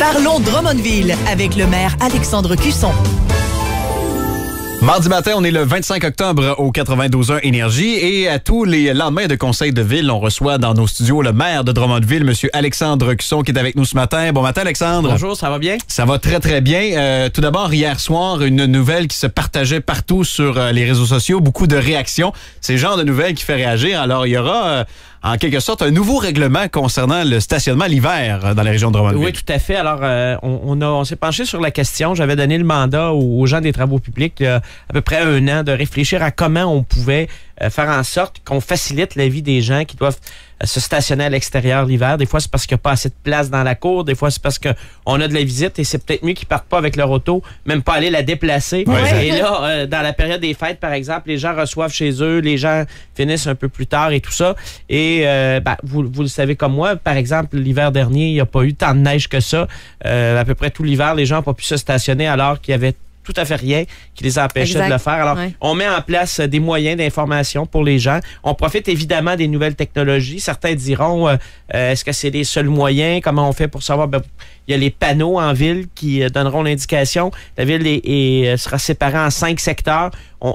Parlons Drummondville avec le maire Alexandre Cusson. Mardi matin, on est le 25 octobre au 92.1 Énergie et à tous les lendemains de conseil de ville, on reçoit dans nos studios le maire de Drummondville, M. Alexandre Cusson, qui est avec nous ce matin. Bon matin, Alexandre. Bonjour, ça va bien? Ça va très, très bien. Tout d'abord, hier soir, une nouvelle qui se partageait partout sur les réseaux sociaux, beaucoup de réactions. C'est le genre de nouvelle qui fait réagir. Alors, il y aura... en quelque sorte, un nouveau règlement concernant le stationnement l'hiver dans la région de Drummondville. Oui, tout à fait. Alors, on s'est penché sur la question. J'avais donné le mandat aux gens des travaux publics il y a à peu près un an de réfléchir à comment on pouvait faire en sorte qu'on facilite la vie des gens qui doivent se stationner à l'extérieur l'hiver. Des fois, c'est parce qu'il n'y a pas assez de place dans la cour. Des fois, c'est parce qu'on a de la visite et c'est peut-être mieux qu'ils partent pas avec leur auto, même pas aller la déplacer. Ouais. Et là, dans la période des fêtes, par exemple, les gens reçoivent chez eux, les gens finissent un peu plus tard et tout ça. Et vous le savez comme moi, par exemple, l'hiver dernier, il n'y a pas eu tant de neige que ça. À peu près tout l'hiver, les gens n'ont pas pu se stationner alors qu'il y avait tout à fait rien qui les empêchait de le faire. Alors, on met en place des moyens d'information pour les gens. On profite évidemment des nouvelles technologies. Certains diront, est-ce que c'est les seuls moyens? Comment on fait pour savoir? Il y a les panneaux en ville qui donneront l'indication. La ville sera séparée en 5 secteurs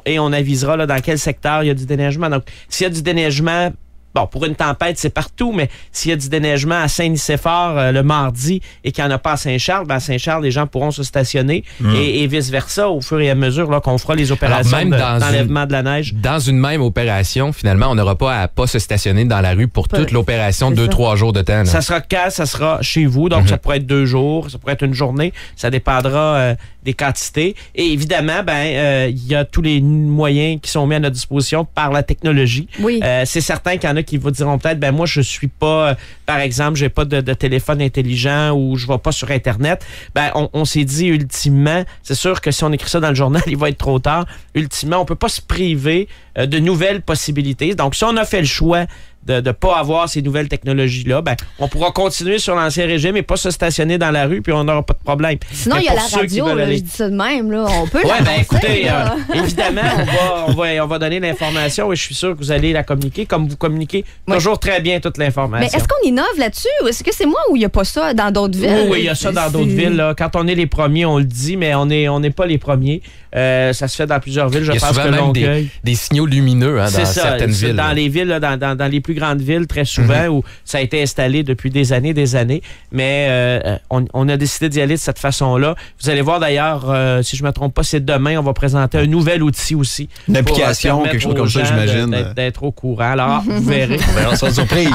et on avisera là, dans quel secteur il y a du déneigement. Donc, s'il y a du déneigement, bon, pour une tempête, c'est partout, mais s'il y a du déneigement à Saint-Nicéphore le mardi et qu'il n'y en a pas à Saint-Charles, à Saint-Charles, les gens pourront se stationner et vice-versa au fur et à mesure là, qu'on fera les opérations d'enlèvement de la neige. Dans une même opération, finalement, on n'aura pas à pas se stationner dans la rue pour toute l'opération 2-3 jours de temps. Là. Ça sera quand? Ça sera chez vous. Donc, ça pourrait être 2 jours, ça pourrait être une journée. Ça dépendra des quantités. Et évidemment, il y a tous les moyens qui sont mis à notre disposition par la technologie. Oui. C'est certain qu'il y en a qui vous diront peut-être, moi, je suis pas, par exemple, j'ai pas de téléphone intelligent ou je vais pas sur Internet. On s'est dit, ultimement, c'est sûr que si on écrit ça dans le journal, il va être trop tard. Ultimement, on peut pas se priver de nouvelles possibilités. Donc, si on a fait le choix de ne pas avoir ces nouvelles technologies-là, on pourra continuer sur l'ancien régime et pas se stationner dans la rue, puis on n'aura pas de problème. Sinon, il y a la radio, là, je dis ça de même, là, on peut écoutez, évidemment, on va donner l'information et je suis sûr que vous allez la communiquer, comme vous communiquez toujours très bien toute l'information. Mais est-ce qu'on innove là-dessus? Est-ce que c'est moi ou il n'y a pas ça dans d'autres villes? Oui, il y a ça dans d'autres villes. Là. Quand on est les premiers, on le dit, mais on n'est pas les premiers. Ça se fait dans plusieurs villes. Je pense que même des signaux lumineux dans certaines villes. Dans les villes, dans les plus grandes villes, très souvent, où ça a été installé depuis des années. Mais on a décidé d'y aller de cette façon-là. Vous allez voir d'ailleurs, si je ne me trompe pas, c'est demain, on va présenter un nouvel outil aussi. Une application, quelque chose comme ça, j'imagine. D'être au courant. Alors, vous verrez. Sans surprise.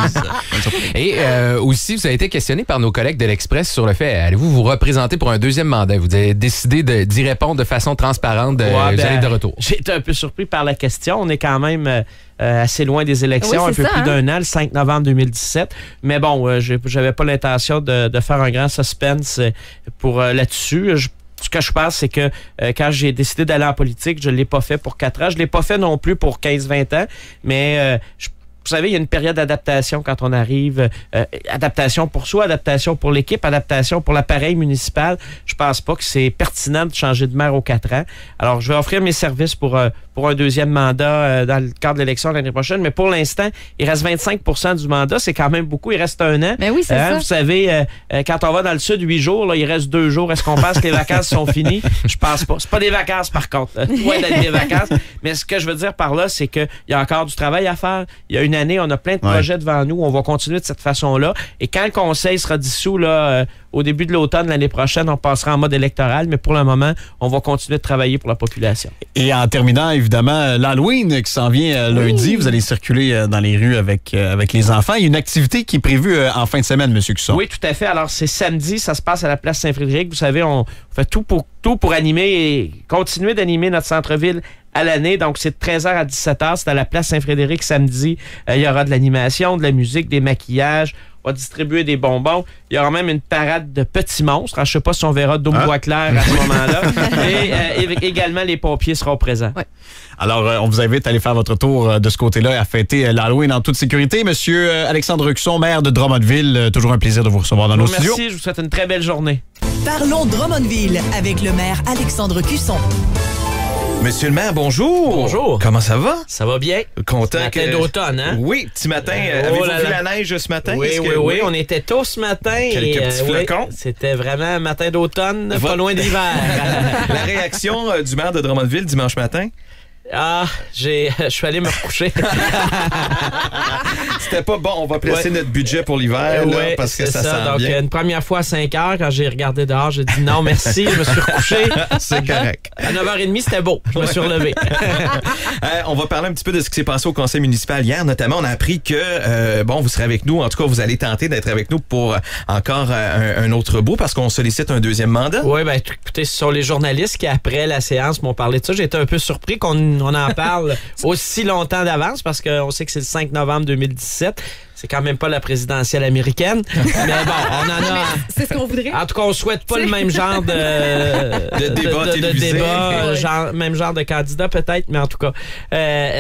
Et aussi, vous avez été questionné par nos collègues de l'Express sur le fait, allez-vous vous représenter pour un deuxième mandat? Vous avez décidé d'y répondre de façon transparente. Vous allez de retour. J'ai été un peu surpris par la question. On est quand même assez loin des élections, un peu plus d'un an, le 5 novembre 2017. Mais bon, j'avais pas l'intention de faire un grand suspense là-dessus. Ce que je pense, c'est que quand j'ai décidé d'aller en politique, je ne l'ai pas fait pour 4 ans. Je ne l'ai pas fait non plus pour 15-20 ans. Mais vous savez, il y a une période d'adaptation quand on arrive. Adaptation pour soi, adaptation pour l'équipe, adaptation pour l'appareil municipal. Je pense pas que c'est pertinent de changer de maire aux 4 ans. Alors, je vais offrir mes services pour un deuxième mandat dans le cadre de l'élection l'année prochaine. Mais pour l'instant, il reste 25% du mandat. C'est quand même beaucoup. Il reste 1 an. Mais oui, c'est ça. Vous savez, quand on va dans le sud 8 jours, là, il reste 2 jours. Est-ce qu'on pense que les vacances sont finies? Je pense pas. C'est pas des vacances, par contre. Loin d'être des vacances. Mais ce que je veux dire par là, c'est qu'il y a encore du travail à faire. Il y a une année, on a plein de projets devant nous. On va continuer de cette façon-là. Et quand le conseil sera dissous, là, au début de l'automne l'année prochaine, on passera en mode électoral. Mais pour le moment, on va continuer de travailler pour la population. Et en terminant, évidemment, l'Halloween qui s'en vient lundi. Vous allez circuler dans les rues avec les enfants. Il y a une activité qui est prévue en fin de semaine, M. Cusson. Oui, tout à fait. Alors, c'est samedi. Ça se passe à la place Saint-Frédéric. Vous savez, on fait tout pour animer et continuer d'animer notre centre-ville à l'année. Donc, c'est de 13h à 17h. C'est à la place Saint-Frédéric samedi. Il y aura de l'animation, de la musique, des maquillages. On va distribuer des bonbons. Il y aura même une parade de petits monstres. Je ne sais pas si on verra Dôme-Bois clair à ce moment-là. Et également, les pompiers seront présents. Ouais. Alors, on vous invite à aller faire votre tour de ce côté-là et à fêter l'Halloween en toute sécurité. Monsieur Alexandre Cusson, maire de Drummondville, toujours un plaisir de vous recevoir dans nos studios. Merci, je vous souhaite une très belle journée. Parlons Drummondville avec le maire Alexandre Cusson. Monsieur le maire, bonjour. Bonjour. Comment ça va? Ça va bien. Content Matin d'automne, hein? Oui, petit matin. Avez-vous vu la neige ce matin? Oui, on était tôt ce matin. Quelques petits flocons. C'était vraiment un matin d'automne, pas loin de l'hiver. La réaction du maire de Drummondville dimanche matin? Ah, je suis allé me recoucher. C'était pas bon, on va placer notre budget pour l'hiver, là, parce que ça sent donc, bien. Une première fois à 5 heures, quand j'ai regardé dehors, j'ai dit non, merci, je me suis recouché. C'est correct. À 9h30, c'était beau. Je me suis relevé. On va parler un petit peu de ce qui s'est passé au conseil municipal hier. Notamment, on a appris que, vous serez avec nous. En tout cas, vous allez tenter d'être avec nous pour encore un autre bout parce qu'on sollicite un deuxième mandat. Oui, bien, écoutez, ce sont les journalistes qui, après la séance, m'ont parlé de ça. J'étais un peu surpris qu'on en parle aussi longtemps d'avance parce qu'on sait que c'est le 5 novembre 2017. C'est quand même pas la présidentielle américaine. Mais bon, on en a... C'est ce qu'on voudrait. En tout cas, on souhaite pas le même genre de débat, même genre de candidat peut-être, mais en tout cas,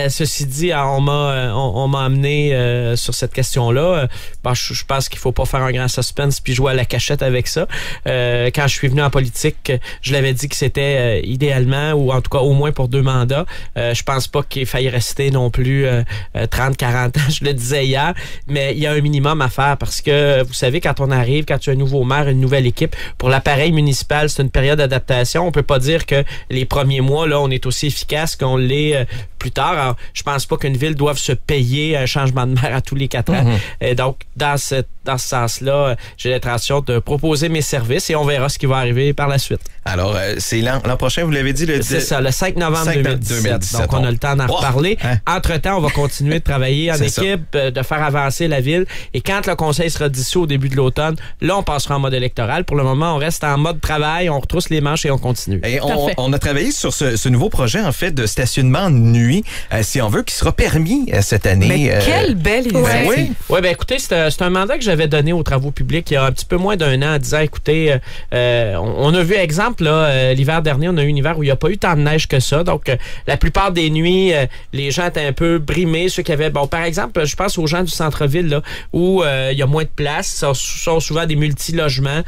ceci dit, on m'a amené sur cette question-là. Je pense qu'il faut pas faire un grand suspense puis jouer à la cachette avec ça. Quand je suis venu en politique, je l'avais dit que c'était idéalement, ou en tout cas au moins pour 2 mandats. Je pense pas qu'il faille rester non plus 30-40 ans, je le disais hier. Mais il y a un minimum à faire parce que, vous savez, quand on arrive, quand tu as un nouveau maire, une nouvelle équipe, pour l'appareil municipal, c'est une période d'adaptation. On peut pas dire que les premiers mois, là, on est aussi efficace qu'on l'est plus tard. Alors, je pense pas qu'une ville doive se payer un changement de maire à tous les 4 ans. Et donc, dans ce sens-là, j'ai l'intention de proposer mes services et on verra ce qui va arriver par la suite. Alors, c'est l'an prochain, vous l'avez dit? C'est ça, le 5 novembre 2017. Donc, on a le temps d'en reparler. Entre-temps, on va continuer de travailler en équipe, de faire avancer la ville. Et quand le conseil sera dissous au début de l'automne, là, on passera en mode électoral. Pour le moment, on reste en mode travail, on retrousse les manches et on continue. Et on a travaillé sur ce nouveau projet, en fait, de stationnement de nuit, si on veut, qui sera permis cette année. Mais quelle belle idée! Oui, écoutez, c'est un mandat que j'avais donné aux travaux publics il y a un petit peu moins d'1 an en disant, écoutez, on a vu exemple, là, l'hiver dernier, on a eu un hiver où il n'y a pas eu tant de neige que ça. Donc, la plupart des nuits, les gens étaient un peu brimés. Ceux qui avaient, par exemple, je pense aux gens du centre-ville, là, où il y a moins de place, sont souvent des multi-logements,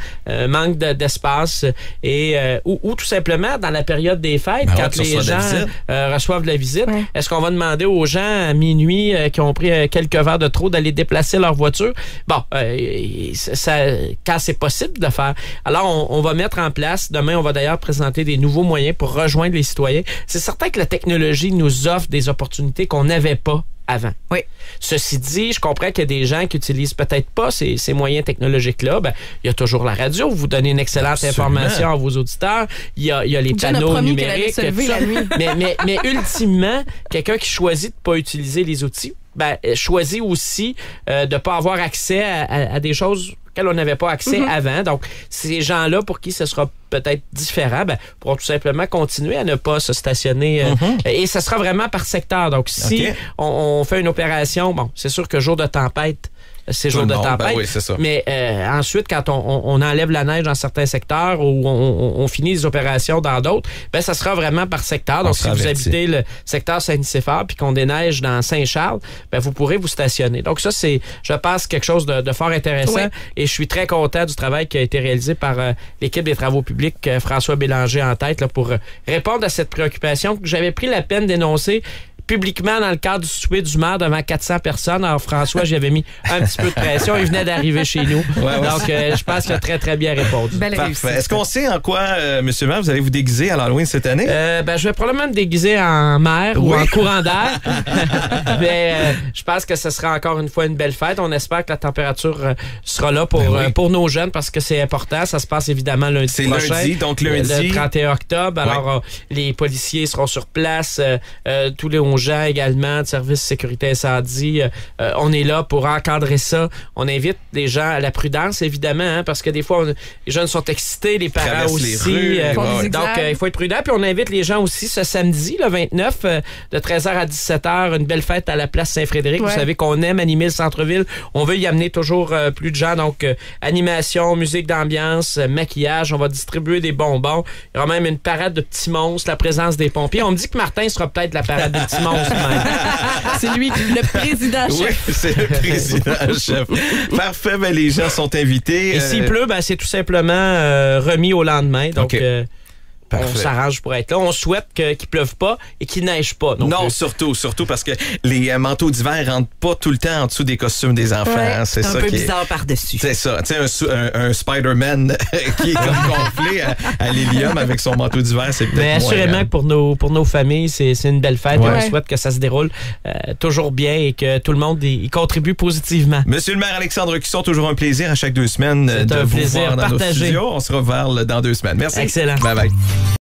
manque d'espace, et ou tout simplement dans la période des fêtes, quand les gens reçoivent de la visite, est-ce qu'on va demander aux gens à minuit qui ont pris quelques verres de trop d'aller déplacer leur voiture? Bon, quand c'est possible de le faire. Alors, on va mettre en place, demain, on va d'ailleurs présenter des nouveaux moyens pour rejoindre les citoyens. C'est certain que la technologie nous offre des opportunités qu'on n'avait pas avant. Oui. Ceci dit, je comprends qu'il y a des gens qui utilisent peut-être pas ces moyens technologiques-là. Il y a toujours la radio. Vous donnez une excellente information à vos auditeurs. Il y a les panneaux numériques. Mais ultimement, quelqu'un qui choisit de pas utiliser les outils, choisit aussi de pas avoir accès à des choses auxquelles on n'avait pas accès avant. Donc, ces gens-là, pour qui ce sera peut-être différent, pourront tout simplement continuer à ne pas se stationner. Et ce sera vraiment par secteur. Donc, si on fait une opération, c'est sûr que jour de tempête, c'est jour de tempête. Oui, c'est ça. Mais ensuite, quand on enlève la neige dans certains secteurs ou on finit les opérations dans d'autres, ça sera vraiment par secteur. Donc, si vous habitez le secteur Saint-Nicéphore puis qu'on déneige dans Saint-Charles, vous pourrez vous stationner. Donc, ça, c'est, je pense, quelque chose de fort intéressant. Oui. Et je suis très content du travail qui a été réalisé par l'équipe des travaux publics, François Bélanger en tête, là, pour répondre à cette préoccupation que j'avais pris la peine d'énoncer publiquement dans le cadre du souper du maire devant 400 personnes. Alors, François, j'y avais mis un petit peu de pression. Il venait d'arriver chez nous. Donc, je pense qu'il a très, très bien répondu. Belle réussite. Est-ce qu'on sait en quoi, monsieur le maire, vous allez vous déguiser à l'Halloween cette année? Je vais probablement me déguiser en mer ou en courant d'air. Mais je pense que ce sera encore une fois une belle fête. On espère que la température sera là pour nos jeunes parce que c'est important. Ça se passe évidemment lundi prochain. C'est lundi, donc lundi. Le 31 octobre. Alors, les policiers seront sur place. Tous les gens également de service sécurité incendie. On est là pour encadrer ça. On invite les gens à la prudence, évidemment, parce que des fois, les jeunes sont excités, les parents aussi. Donc, il faut être prudent. Puis on invite les gens aussi ce samedi, le 29, de 13h à 17h, une belle fête à la place Saint-Frédéric. Vous savez qu'on aime animer le centre-ville. On veut y amener toujours plus de gens. Donc, animation, musique d'ambiance, maquillage. On va distribuer des bonbons. Il y aura même une parade de petits monstres, la présence des pompiers. On me dit que Martin sera peut-être la parade des petits monstres. C'est lui, le président-chef. Oui, c'est le président-chef. Parfait, les gens sont invités. Et s'il pleut, c'est tout simplement remis au lendemain. Donc, Parfait. On s'arrange pour être là. On souhaite qu'il pleuve pas et qu'il neige pas. Non, surtout parce que les manteaux d'hiver rentrent pas tout le temps en dessous des costumes des enfants. Ouais, hein, c'est un ça peu qui est... bizarre par-dessus. C'est ça. Tu sais, un Spider-Man qui est comme gonflé à l'hélium avec son manteau d'hiver, c'est peut-être Mais assurément moins... que pour nos familles, c'est une belle fête. Ouais. Et on souhaite que ça se déroule toujours bien et que tout le monde y contribue positivement. Monsieur le maire Alexandre Cusson, toujours un plaisir à chaque 2 semaines C'est de un vous plaisir voir dans nos partagé. studios. On se revoit dans 2 semaines. Merci. Excellent. Bye bye.